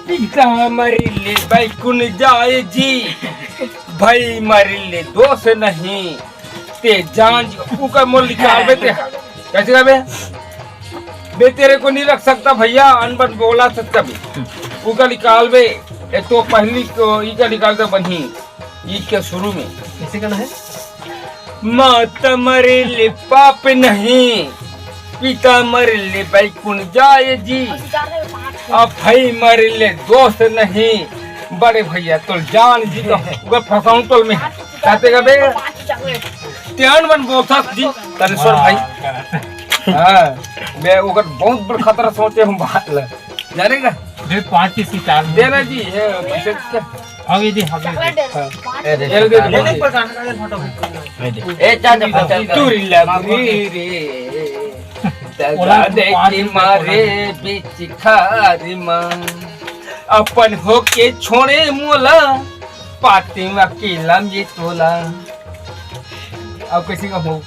पिता मरिले बैकुन जाए जी भाई मरिले दोष नहीं ते जान ऊका मोल निकाल बेटे कैसे का बे तेरे को नहीं रख सकता भैया अनबन बोला सकता बे ऊका निकाल बे तो पहली को ई का निकाल दे बनी ई के शुरू में कैसे करना है? माता मरिले पाप नहीं पिता मरिले बैकुन जाए जी अब भाई मरिले दोस्त नहीं बड़े भैया तो जान जी तो उगर फसाऊं तो में कहते का बे त्यान मन बोलता जी तनेश्वर भाई हां बे उगर बहुत बड़ खतरा सोचे हम बात ल जानेगा दे 5 की सितार देना जी ये पैसे का आगे दे ए चाचा तू लबरी रे दगा दे के मारे बीच खारी मां अपन होके छोड़े मोला पाती में अकेला ये तोला अब कैसे का हो